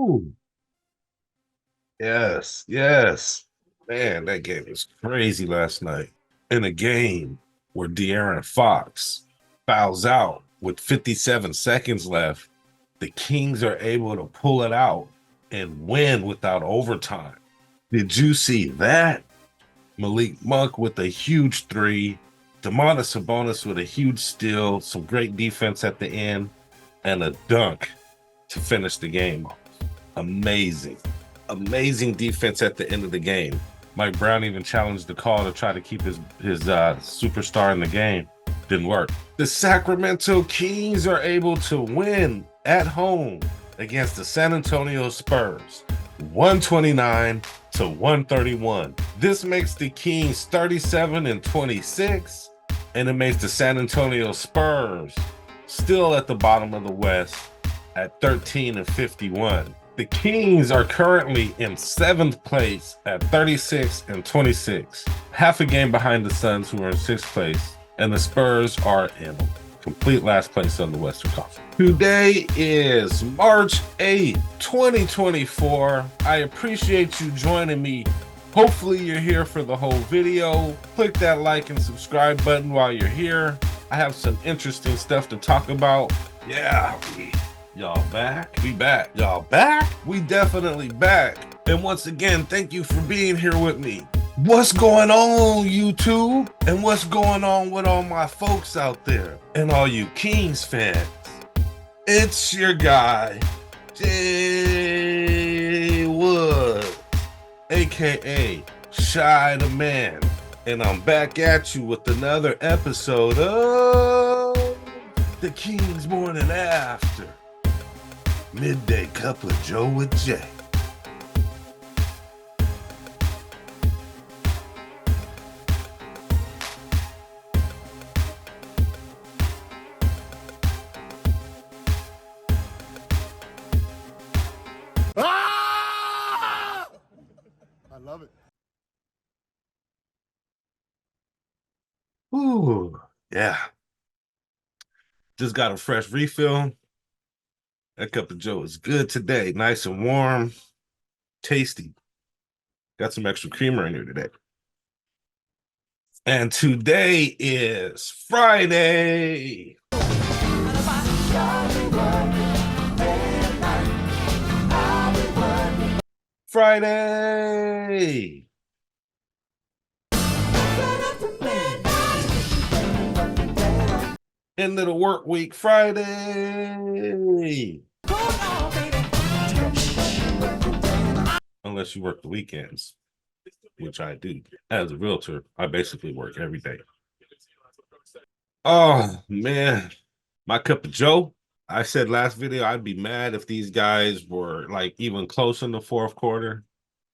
Ooh, yes, yes. Man, that game was crazy last night. In a game where De'Aaron Fox fouls out with 57 seconds left, the Kings are able to pull it out and win without overtime. Did you see that? Malik Monk with a huge three, Domantas Sabonis with a huge steal, some great defense at the end, and a dunk to finish the game off. Amazing. Amazing defense at the end of the game. Mike Brown even challenged the call to try to keep his superstar in the game. Didn't work. The Sacramento Kings are able to win at home against the San Antonio Spurs, 129 to 131. This makes the Kings 37-26, and it makes the San Antonio Spurs still at the bottom of the West at 13-51. The Kings are currently in 7th place at 36-26, half a game behind the Suns, who are in 6th place, and the Spurs are in complete last place on the Western Conference. Today is March 8th, 2024. I appreciate you joining me. Hopefully you're here for the whole video. Click that like and subscribe button while you're here. I have some interesting stuff to talk about. Yeah, y'all back? We back. Y'all back? We definitely back. And once again, thank you for being here with me. What's going on, YouTube? And what's going on with all my folks out there and all you Kings fans? It's your guy, Jay Wood, aka Shy the Man. And I'm back at you with another episode of the Kings Morning After. Midday Cup of Joe with Jay. Ah! I love it. Ooh, yeah. Just got a fresh refill. That cup of Joe is good today. Nice and warm, tasty. Got some extra creamer in here today. And today is Friday. Friday. End of the work week, Friday. Unless you work the weekends, which I do. As a realtor, I basically work every day. Oh, man. My cup of Joe. I said last video I'd be mad if these guys were like even close in the fourth quarter.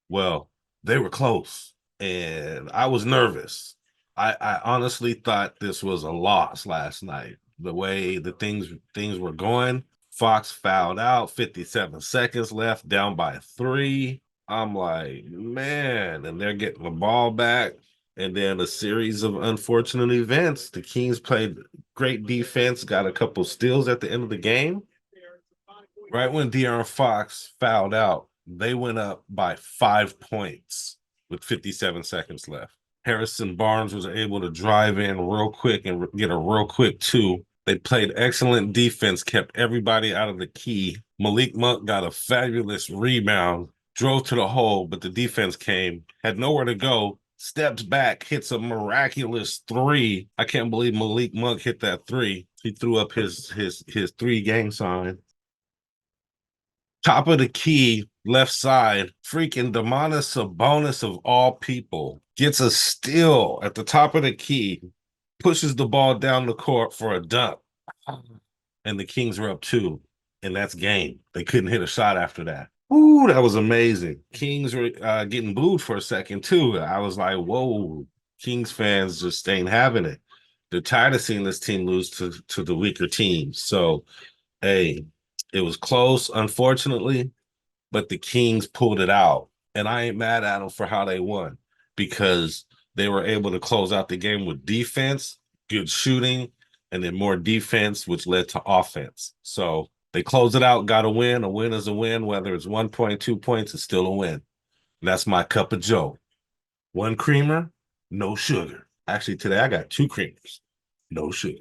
Well, they were close, and I was nervous. I honestly thought this was a loss last night. The way the things were going. Fox fouled out, 57 seconds left, down by 3. I'm like, man, and they're getting the ball back. And then a series of unfortunate events. The Kings played great defense, got a couple steals at the end of the game. Right when De'Aaron Fox fouled out, they went up by 5 points with 57 seconds left. Harrison Barnes was able to drive in real quick and get a real quick 2. They played excellent defense, kept everybody out of the key. Malik Monk got a fabulous rebound, drove to the hole, but the defense came, had nowhere to go, stepped back, hits a miraculous 3. I can't believe Malik Monk hit that 3. He threw up his 3 gang sign. Top of the key, left side, freaking Domantas Sabonis of all people gets a steal at the top of the key, pushes the ball down the court for a dunk, and the Kings are up 2, and that's game. They couldn't hit a shot after that. Ooh, that was amazing. Kings were getting booed for a second, too. I was like, whoa, Kings fans just ain't having it. They're tired of seeing this team lose to the weaker teams. So, hey, it was close, unfortunately, but the Kings pulled it out. And I ain't mad at them for how they won, because they were able to close out the game with defense, good shooting, and then more defense, which led to offense. So They close it out, got a win. A win is a win. Whether it's 1 point, 2 points, it's still a win. And that's my cup of Joe. One creamer, no sugar. Actually, today I got 2 creamers, no sugar.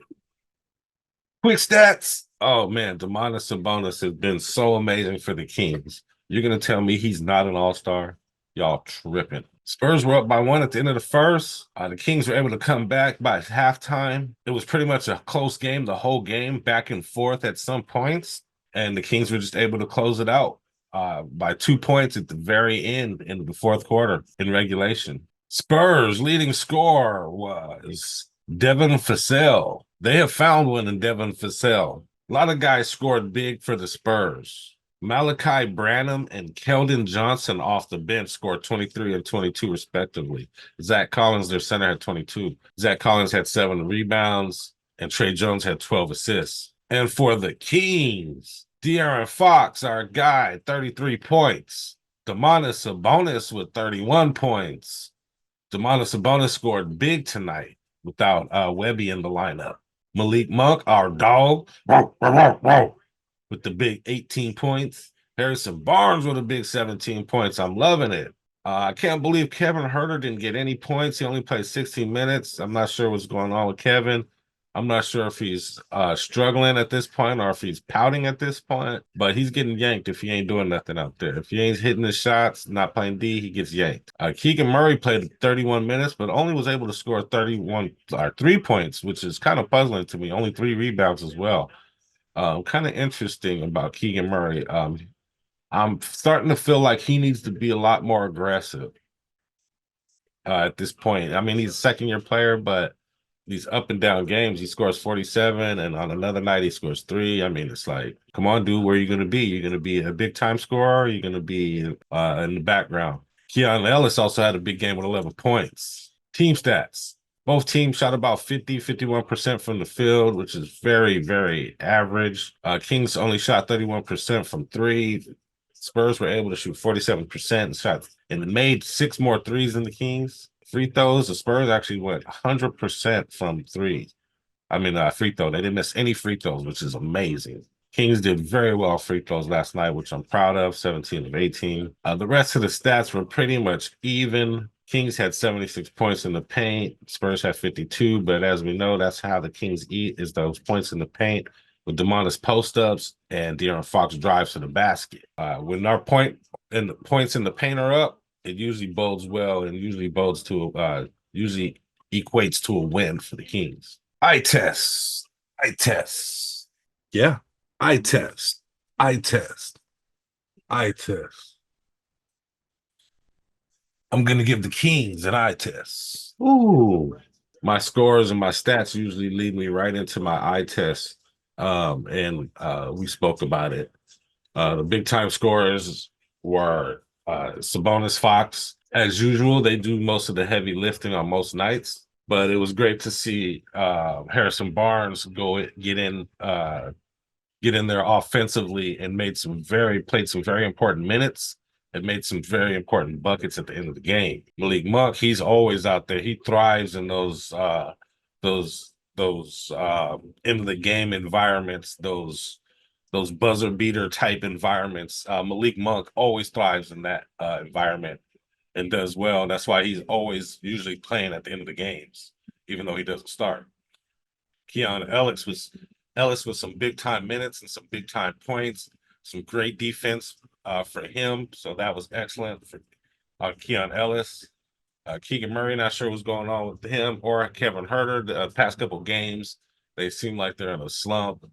Quick stats. Oh man, Domantas Sabonis has been so amazing for the Kings. You're gonna tell me he's not an all-star? Y'all tripping. Spurs were up by 1 at the end of the first. The Kings were able to come back by halftime. It was pretty much a close game, the whole game, back and forth at some points. And the Kings were just able to close it out by 2 points at the very end in the fourth quarter in regulation. Spurs leading scorer was Devin Vassell. They have found one in Devin Vassell. A lot of guys scored big for the Spurs. Malachi Branham and Keldon Johnson off the bench scored 23 and 22 respectively. Zach Collins, their center, had 22. Zach Collins had 7 rebounds, and Trey Jones had 12 assists. And for the Kings, De'Aaron Fox, our guy, 33 points. Domantas Sabonis with 31 points. Domantas Sabonis scored big tonight without Webby in the lineup. Malik Monk, our dog, with the big 18 points. Harrison Barnes with a big 17 points. I'm loving it. I can't believe Kevin Huerter didn't get any points. He only played 16 minutes. I'm not sure what's going on with Kevin. I'm not sure if he's struggling at this point or if he's pouting at this point, but he's getting yanked if he ain't doing nothing out there. If he ain't hitting his shots, not playing D, he gets yanked. Keegan Murray played 31 minutes, but only was able to score 3 points, which is kind of puzzling to me. Only 3 rebounds as well. Kind of interesting about Keegan Murray. I'm starting to feel like he needs to be a lot more aggressive at this point. I mean, he's a second-year player, but these up and down games, he scores 47, and on another night he scores 3. I mean, it's like, come on, dude, where are you going to be? You're going to be a big time scorer, or are you going to be in the background? Keon Ellis also had a big game with 11 points. Team stats. Both teams shot about 51% from the field, which is very, very average. Kings only shot 31% from 3. Spurs were able to shoot 47% shots and made 6 more threes than the Kings. Free throws, the Spurs actually went 100% from 3. I mean, free throw. They didn't miss any free throws, which is amazing. Kings did very well free throws last night, which I'm proud of, 17 of 18. The rest of the stats were pretty much even. Kings had 76 points in the paint. Spurs had 52, but as we know, that's how the Kings eat, is those points in the paint with Domantas post-ups and De'Aaron Fox drives to the basket. When our points in the paint are up, it usually bodes well and usually usually equates to a win for the Kings. I test. Yeah, I test. I'm going to give the Kings an eye test. Ooh. My scores and my stats usually lead me right into my eye test. And we spoke about it. The big time scorers were Sabonis, Fox. As usual, they do most of the heavy lifting on most nights. But it was great to see Harrison Barnes get in there offensively and played some very important minutes and made some very important buckets at the end of the game. Malik Monk, he's always out there. He thrives in those end of the game environments, those buzzer beater type environments. Malik Monk always thrives in that environment and does well. That's why he's always usually playing at the end of the games, even though he doesn't start. Keon Ellis with some big time minutes and some big time points, some great defense for him. So that was excellent for Keon Ellis. Keegan Murray, not sure what's going on with him or Kevin Huerter. The past couple games, they seem like they're in a slump.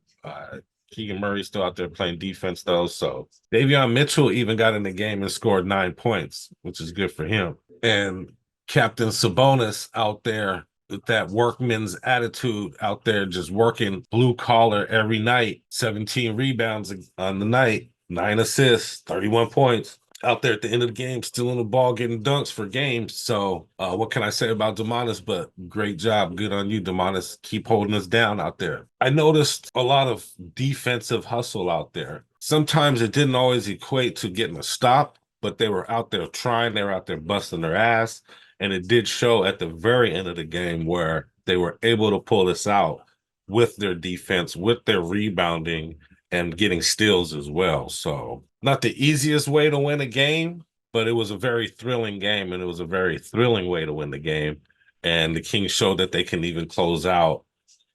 Keegan Murray's still out there playing defense, though. So Davion Mitchell even got in the game and scored 9 points, which is good for him. And Captain Sabonis out there with that workman's attitude out there, just working blue collar every night. 17 rebounds on the night, 9 assists, 31 points. Out there at the end of the game, stealing the ball, getting dunks for games. So what can I say about Domantas? But great job. Good on you, Domantas. Keep holding us down out there. I noticed a lot of defensive hustle out there. Sometimes it didn't always equate to getting a stop, but they were out there trying. They were out there busting their ass. And it did show at the very end of the game where they were able to pull this out with their defense, with their rebounding, and getting steals as well. So not the easiest way to win a game, but it was a very thrilling game, and it was a very thrilling way to win the game. And the Kings showed that they can even close out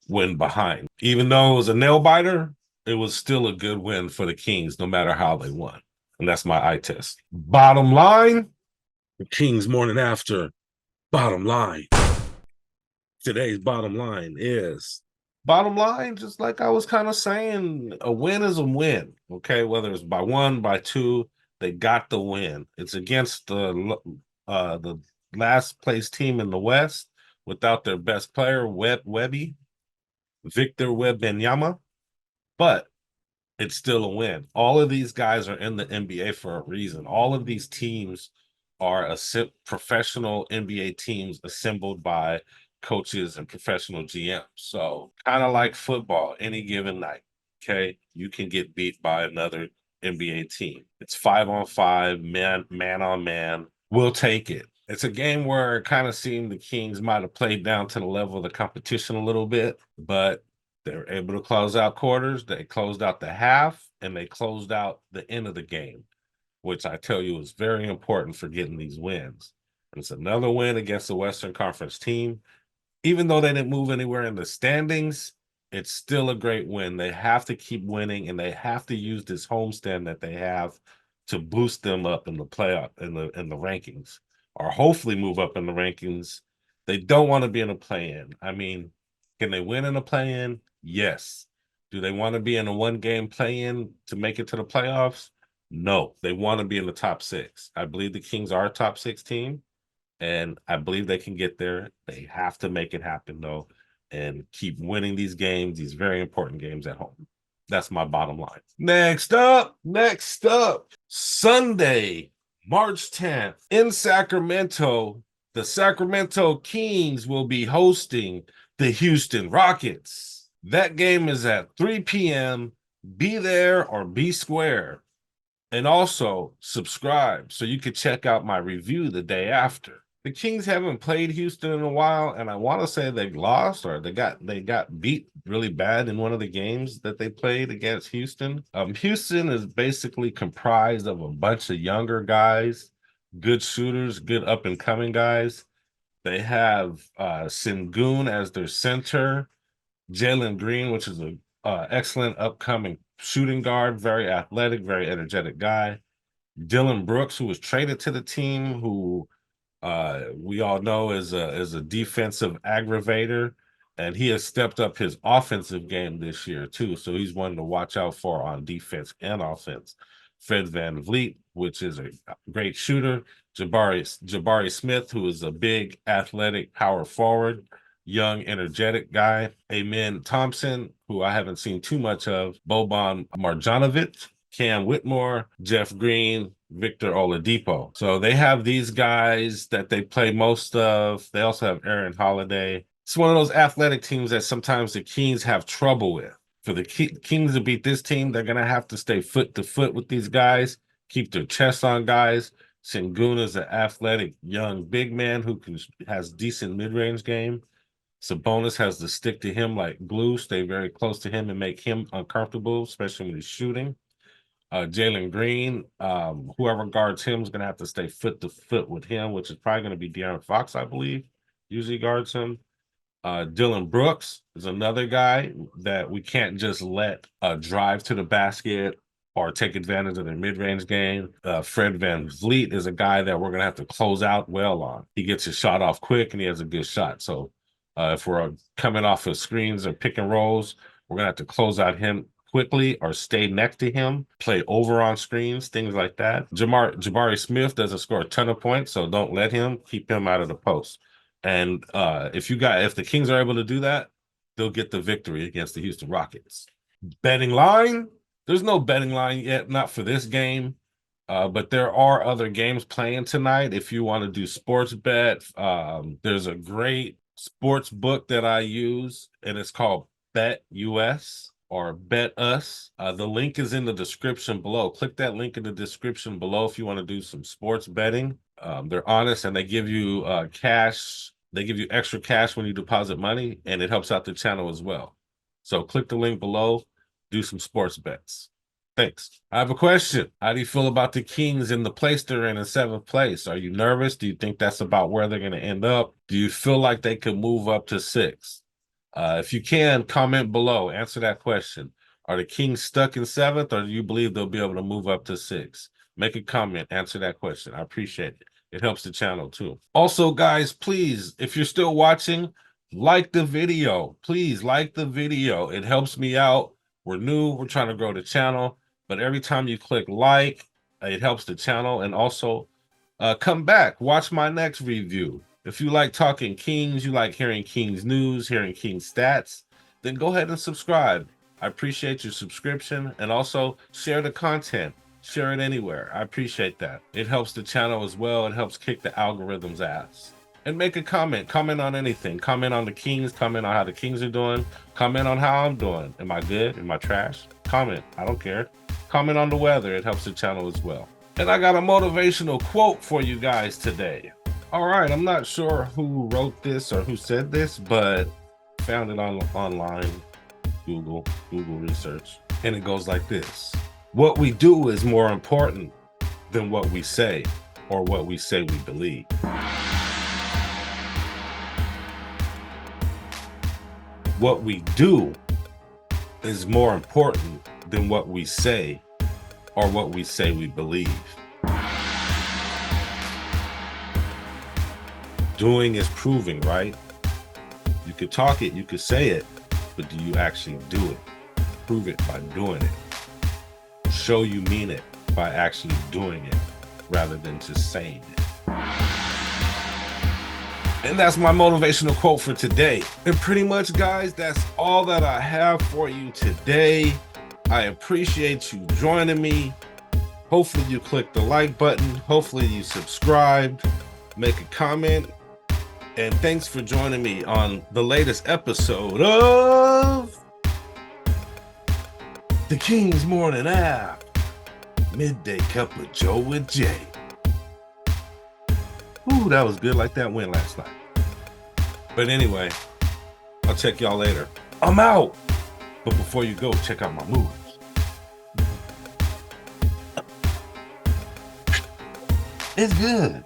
when behind. Even though it was a nail biter, it was still a good win for the Kings, no matter how they won. And that's my eye test. Bottom line, the Kings morning after. Bottom line. Today's bottom line is bottom line, just like I was kind of saying, a win is a win. Okay, whether it's by one, by two, they got the win. It's against the last place team in the West without their best player, Victor Wembanyama, but it's still a win. All of these guys are in the NBA for a reason. All of these teams are professional NBA teams assembled by coaches and professional GMs. So kind of like football, any given night, okay, you can get beat by another NBA team. It's 5-on-5, man on man. We'll take it. It's a game where it kind of seemed the Kings might have played down to the level of the competition a little bit, but they were able to close out quarters. They closed out the half, and they closed out the end of the game, which I tell you is very important for getting these wins. And it's another win against the Western Conference team. Even though they didn't move anywhere in the standings, it's still a great win. They have to keep winning, and they have to use this homestand that they have to boost them up in the playoff in the rankings, or hopefully move up in the rankings. They don't want to be in a play-in. I mean, can they win in a play-in? Yes. Do they want to be in a one-game play-in to make it to the playoffs? No. They want to be in the top six. I believe the Kings are a top six team, and I believe they can get there. They have to make it happen, though, and keep winning these games, these very important games at home. That's my bottom line. Next up, Sunday, March 10th, in Sacramento, the Sacramento Kings will be hosting the Houston Rockets. That game is at 3 p.m. Be there or be square. And also subscribe so you can check out my review the day after. The Kings haven't played Houston in a while, and I want to say they lost, or they got beat really bad in one of the games that they played against Houston. Houston is basically comprised of a bunch of younger guys, good shooters, good up and coming guys. They have Sengun as their center, Jalen Green, which is a excellent upcoming shooting guard, very athletic, very energetic guy. Dylan Brooks, who was traded to the team, who we all know is a defensive aggravator, and he has stepped up his offensive game this year too. So he's one to watch out for on defense and offense. Fred VanVleet, which is a great shooter. Jabari Smith, who is a big athletic power forward, young, energetic guy. Amen Thompson, who I haven't seen too much of. Boban Marjanovic, Cam Whitmore, Jeff Green, Victor Oladipo. So they have these guys that they play most of. They also have Aaron Holiday. It's one of those athletic teams that sometimes the Kings have trouble with. For the Kings to beat this team, they're going to have to stay foot to foot with these guys, keep their chest on guys. Sengun is an athletic young big man who has decent mid-range game. Sabonis has to stick to him like glue, stay very close to him and make him uncomfortable, especially when he's shooting. Jalen Green, whoever guards him is going to have to stay foot to foot with him, which is probably going to be De'Aaron Fox, I believe, usually guards him. Dylan Brooks is another guy that we can't just let drive to the basket or take advantage of their mid-range game. Fred VanVleet is a guy that we're going to have to close out well on. He gets his shot off quick, and he has a good shot. So if we're coming off of screens or pick and rolls, we're going to have to close out him quickly or stay next to him, play over on screens, things like that. Jabari Smith doesn't score a ton of points, so don't let him. Keep him out of the post. And if the Kings are able to do that, they'll get the victory against the Houston Rockets. Betting line, there's no betting line yet, not for this game. But there are other games playing tonight. If you want to do sports bet, there's a great sports book that I use, and it's called Bet US or Bet Us. The link is in the description below. Click that link in the description below if you want to do some sports betting. They're honest, and they give you cash. They give you extra cash when you deposit money, and it helps out the channel as well. So click the link below. do some sports bets. Thanks. I have a question. How do you feel about the Kings in the place they're in 7th place? Are you nervous? Do you think that's about where they're going to end up? Do you feel like they could move up to 6th? If you can, comment below. Answer that question. Are the Kings stuck in 7th, or do you believe they'll be able to move up to 6th? Make a comment. Answer that question. I appreciate it. It helps the channel too. Also, guys, please, if you're still watching, like the video. Please like the video. It helps me out. We're new. We're trying to grow the channel. But every time you click like, it helps the channel. And also, come back. Watch my next review. If you like talking Kings, you like hearing Kings news, hearing Kings stats, then go ahead and subscribe. I appreciate your subscription. And also, share the content. Share it anywhere. I appreciate that. It helps the channel as well. It helps kick the algorithm's ass. And make a comment. Comment on anything. Comment on the Kings. Comment on how the Kings are doing. Comment on how I'm doing. Am I good? Am I trash? Comment. I don't care. Comment on the weather. It helps the channel as well. And I got a motivational quote for you guys today. All right, I'm not sure who wrote this or who said this, but found it online, Google research. And it goes like this. What we do is more important than what we say or what we say we believe. What we do is more important than what we say or what we say we believe. Doing is proving, right? You could talk it, you could say it, but do you actually do it? Prove it by doing it. Show you mean it by actually doing it rather than just saying it. And that's my motivational quote for today. And pretty much, guys, that's all that I have for you today. I appreciate you joining me. Hopefully you click the like button. Hopefully you subscribed, make a comment. And thanks for joining me on the latest episode of The King's Morning App, Midday Cup with Joe and Jay. Ooh, that was good, like that win last night. But anyway, I'll check y'all later. I'm out. But before you go, check out my moves. It's good.